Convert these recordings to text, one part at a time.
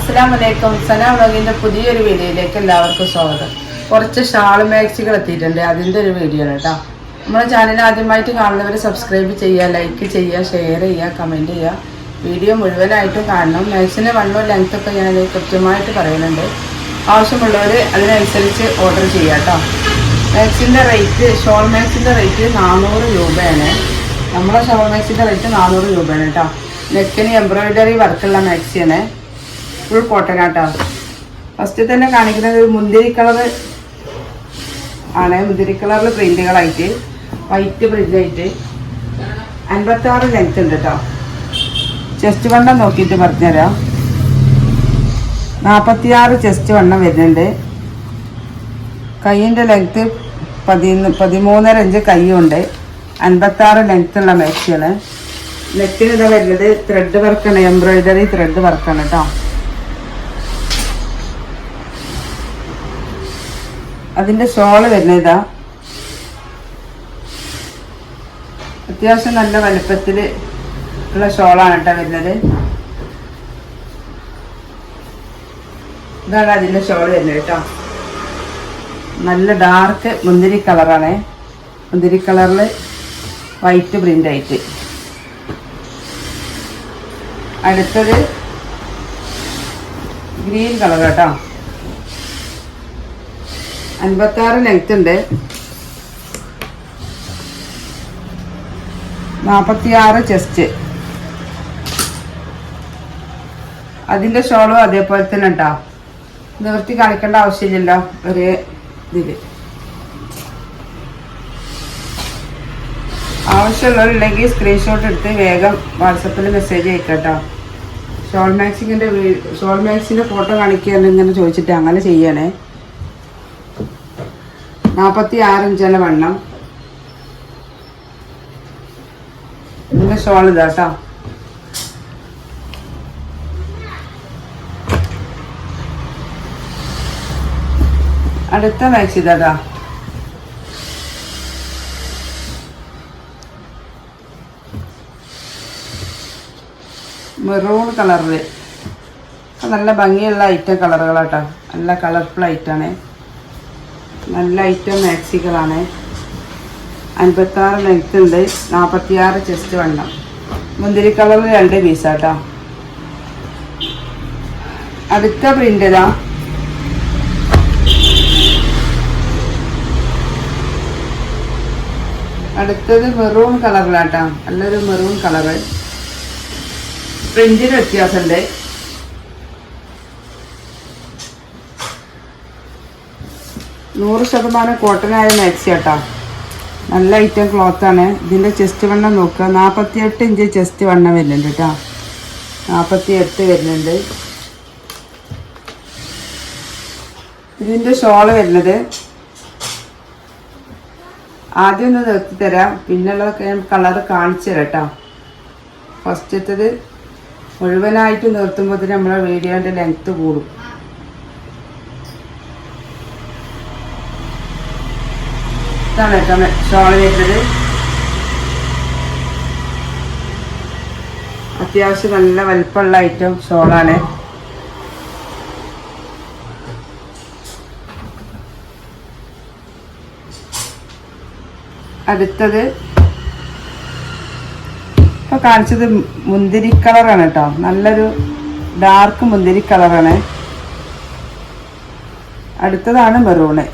അസ്സലാമലൈക്കും. സന വ്ളോഗിൻ്റെ പുതിയൊരു വീഡിയോയിലേക്ക് എല്ലാവർക്കും സ്വാഗതം. കുറച്ച് ഷാൾ മാക്സികൾ എത്തിയിട്ടുണ്ട്, അതിൻ്റെ ഒരു വീഡിയോ ആണ് കേട്ടോ. നമ്മുടെ ചാനൽ ആദ്യമായിട്ട് കാണുന്നവർ സബ്സ്ക്രൈബ് ചെയ്യുക, ലൈക്ക് ചെയ്യുക, ഷെയർ ചെയ്യുക, കമൻറ്റ് ചെയ്യുക. വീഡിയോ മുഴുവനായിട്ടും കാണണം. മാക്സിൻ്റെ വണ്ണോ ലെങ്ത്തൊക്കെ ഞാൻ കൃത്യമായിട്ട് പറയുന്നുണ്ട്. ആവശ്യമുള്ളവർ അതിനനുസരിച്ച് ഓർഡർ ചെയ്യുക കേട്ടോ. മാക്സിൻ്റെ റേറ്റ്, ഷോൾ മാക്സിൻ്റെ റേറ്റ് 400 രൂപയാണ്. നമ്മളെ ഷോൾ മാക്സിൻ്റെ റേറ്റ് 400 രൂപയാണ് കേട്ടോ. നെക്കിന് എംബ്രോയിഡറി വർക്കുള്ള മാക്സിയാണ്, ഫുൾ കോട്ടൺ ആട്ടോ. ഫസ്റ്റ് തന്നെ കാണിക്കുന്നത് ഒരു മുന്തിരി കളർ ആണ്. മുന്തിരി കളറിൽ പ്രിന്റുകളായിട്ട് വൈറ്റ് പ്രിൻ്റായിട്ട് 56 ലെങ്ത് ഉണ്ട് കേട്ടോ. ചെസ്റ്റ് വണ്ണം നോക്കിയിട്ട് പറഞ്ഞുതരാം. 46 ചെസ്റ്റ് വണ്ണം വരുന്നുണ്ട്. കൈയിൻ്റെ ലെങ്ത്ത് 13.5 ഇഞ്ച് കൈയുണ്ട്. 56 ലെങ്ത്തുള്ള മാക്സിയാണ്. നെക്കിന് ഇതാ വരുന്നത് ത്രെഡ് വർക്കാണ്, എംബ്രോയിഡറി ത്രെഡ് വർക്കാണ് കേട്ടോ. അതിൻ്റെ ഷോള് വരുന്നത് ഇതാ, അത്യാവശ്യം നല്ല വലുപ്പത്തിൽ ഉള്ള ഷോളാണ് കേട്ടോ വരുന്നത്. ഇതാണ് അതിൻ്റെ ഷോള് വരുന്നത് കേട്ടോ. നല്ല ഡാർക്ക് മുന്തിരി കളറാണ്. മുന്തിരി കളറിൽ വൈറ്റ് പ്രിൻ്റ് ആയിട്ട്. അടുത്തത് ഗ്രീൻ കളർ കേട്ടോ. 56 ലെങ്ത് ഉണ്ട്. 46 ചെസ്റ്റ്. അതിൻ്റെ ഷോളും അതേപോലെ തന്നെ കേട്ടോ. നിവർത്തി കാണിക്കേണ്ട ആവശ്യമില്ലല്ലോ, ഒരേ ഇതിൽ. ആവശ്യമുള്ളവരുണ്ടെങ്കിൽ സ്ക്രീൻഷോട്ട് എടുത്ത് വേഗം വാട്സപ്പിൽ മെസ്സേജ് അയക്കാം കേട്ടോ. ഷോൾ മാക്സിൻ്റെ ഫോട്ടോ കാണിക്കുകയാണ് ഇങ്ങനെ ചോദിച്ചിട്ട് അങ്ങനെ ചെയ്യണേ. 46 ഇഞ്ചാണ് വണ്ണം. ഇതിൻ്റെ ഷോൾ ഇതാ കേട്ടോ. അടുത്ത മാക്സി ഇതാ. മെറൂൺ കളറിൽ നല്ല ഭംഗിയുള്ള ഐറ്റം കളറുകളാട്ടോ. നല്ല കളർഫുൾ ഐറ്റാണ്. നല്ല ഐറ്റം മാക്സികളാണ്. 56 ലെങ്ത് ഉണ്ട്. 46 ചെസ്റ്റ് വണ്ണം. മുന്തിരി കളറിൽ 2 പീസാട്ടോ. അടുത്ത പ്രിൻ്റ് ഇതാ. അടുത്തത് മെറൂൺ കളറിലാട്ടോ. നല്ലൊരു മെറൂൺ കളറ്. പ്രിന്റിന് വ്യത്യാസമുണ്ട്. നൂറ് ശതമാനം കോട്ടനായ മാക്സി കേട്ടോ. നല്ല ഐറ്റം ക്ലോത്താണ്. ഇതിൻ്റെ ചെസ്റ്റ് വണ്ണം നോക്കുക. 48 ഇഞ്ച് ചെസ്റ്റ് വണ്ണം വരുന്നുണ്ട് കേട്ടോ. 48 വരുന്നുണ്ട്. ഇതിൻ്റെ ഷോള് വരുന്നത് ആദ്യം ഒന്ന് നിർത്തി തരാം, പിന്നുള്ളതൊക്കെ ഞാൻ കളറ് കാണിച്ചു തരാം കേട്ടോ. ഫസ്റ്റത്തത് മുഴുവനായിട്ട് നിർത്തുമ്പോൾ നമ്മളെ വീഡിയോൻ്റെ ലെങ്ത്ത് കൂടും. ഇതാണ് കേട്ടോ ഷോള് വരുന്നത്. അത്യാവശ്യം നല്ല വലിപ്പമുള്ള ഐറ്റം ഷോളാണ്. അടുത്തത് ഇപ്പോൾ കാണിച്ചത് മുന്തിരി കളറാണ് കേട്ടോ. നല്ലൊരു ഡാർക്ക് മുന്തിരി കളറാണ്. അടുത്തതാണ് മെറൂണ്.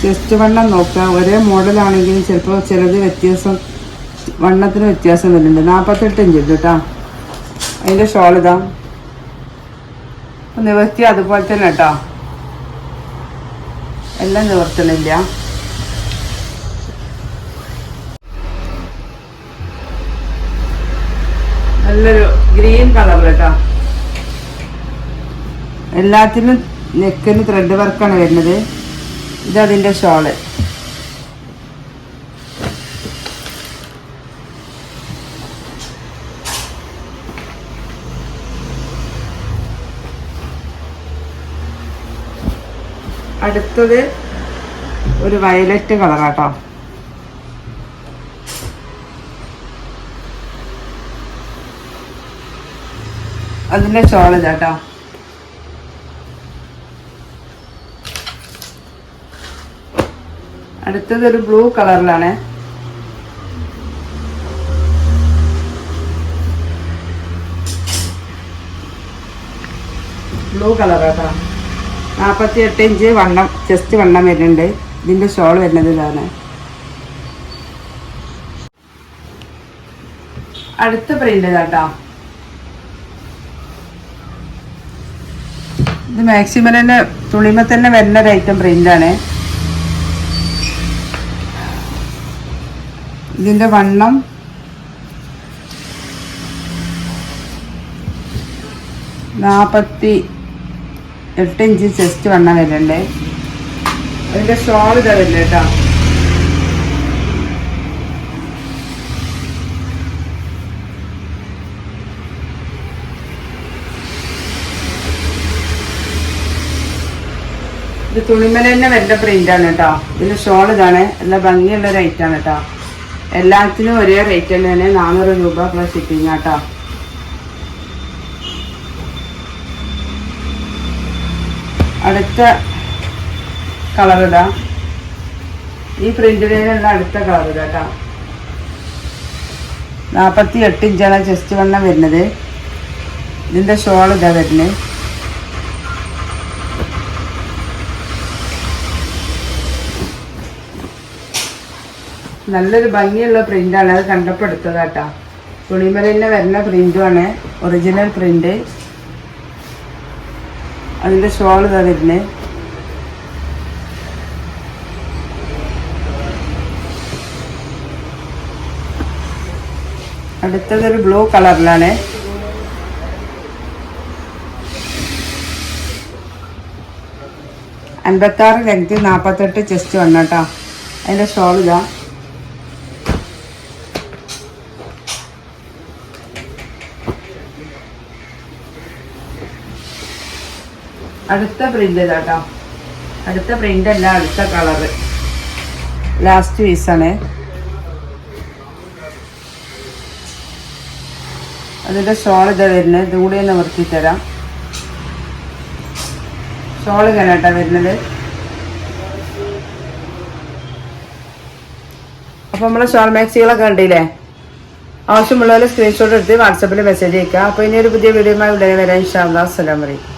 ചെസ്റ്റ് വണ്ണം നോക്കുക. ഒരേ മോഡലാണെങ്കിലും ചിലപ്പോൾ ചിലത് വ്യത്യാസം, വണ്ണത്തിന് വ്യത്യാസം വരുന്നുണ്ട്. 48 ഇഞ്ച് ഉണ്ട് കേട്ടോ. അതിൻ്റെ ഷോൾ ഇതാ. നിവർത്തി അതുപോലെ തന്നെ കേട്ടോ. എല്ലാം നിവർത്തണില്ല. നല്ലൊരു ഗ്രീൻ കളർ കേട്ടോ. എല്ലാത്തിനും നെക്കിന് ത്രെഡ് വർക്കാണ് വരുന്നത്. ഇതതിൻ്റെ ഷോള്. അടുത്തത് ഒരു വയലറ്റ് കളറാട്ടോ. അതിൻ്റെ ഷോൾ ഇതാട്ടോ. അടുത്തത് ഒരു ബ്ലൂ കളറിലാണ്. ബ്ലൂ കളറാട്ടോ. 48 ഇഞ്ച് വണ്ണം, ചെസ്റ്റ് വണ്ണം വരുന്നുണ്ട്. ഇതിൻ്റെ ഷോൾ വരുന്നത് ഇതാണ്. അടുത്ത പ്രിന്റ് ഇതാട്ടോ. ഇത് മാക്സിമം തന്നെ തുണിമ തന്നെ വരുന്ന ഒരു ഐറ്റം പ്രിന്റാണ്. ഇതിൻ്റെ വണ്ണം 48 ഇഞ്ച് ചെസ്റ്റ് വണ്ണം വരുന്നുണ്ട്. അതിൻ്റെ ഷോൾ ഇതാ വരുന്നത് കേട്ടോ. ഇത് തുണിമല തന്നെ വരുന്ന പ്രിന്റാണ് കേട്ടോ. ഇതിൻ്റെ ഷോൾ ഇതാണ്. നല്ല ഭംഗിയുള്ളൊരു ഐറ്റാണ് കേട്ടോ. എല്ലാത്തിനും ഒരേ റേറ്റ് തന്നെ, 400 രൂപ പ്ലസ് ഷിപ്പിംഗ് കേട്ടോ. അടുത്ത കളർ ഇതാ. ഈ പ്രിന്റിലുള്ള അടുത്ത കളർ ഇതാ കേട്ടോ. 48 ഇഞ്ചാണ് ചെസ്റ്റ് വണ്ണം വരുന്നത്. ഇതിൻ്റെ ഷോൾ ഇതാ വരുന്നത്. നല്ലൊരു ഭംഗിയുള്ള പ്രിന്റാണ്. അത് കണ്ടപ്പോൾ എടുത്തതാട്ടോ. തുണിമല തന്നെ വരുന്ന പ്രിന്റുമാണ്, ഒറിജിനൽ പ്രിന്റ്. അതിൻ്റെ ഷോൾ ഇതാ വരുന്നത്. അടുത്തതൊരു ബ്ലൂ കളറിലാണ്. $56 ലെങ്ത്, 48 ചെസ്റ്റ് വണ്ണട്ടോ. അതിൻ്റെ ഷോൾ ഇതാ. അടുത്ത പ്രിന്റ് ഇതാട്ടോ. അടുത്ത പ്രിന്റ് അല്ല, അടുത്ത കളറ്. ലാസ്റ്റ് പീസാണ്. അതിൻ്റെ ഷോൾ ഇതാ വരുന്നത്. ഇത് കൂടി ഒന്ന് നിർത്തി തരാം. ഷോൾ ഇങ്ങനെ കേട്ടോ വരുന്നത്. അപ്പോൾ നമ്മളെ ഷോൾ മാക്സികളൊക്കെ കണ്ടില്ലേ? ആവശ്യമുള്ളവരെ സ്ക്രീൻഷോട്ട് എടുത്ത് വാട്സാപ്പിൽ മെസ്സേജ് അയക്കുക. അപ്പോൾ ഇനി ഒരു പുതിയ വീഡിയോയുമായി ഉടനെ വരാം. ഇൻഷാ അല്ലാഹ്. അസ്സലാമു അലൈക്കും.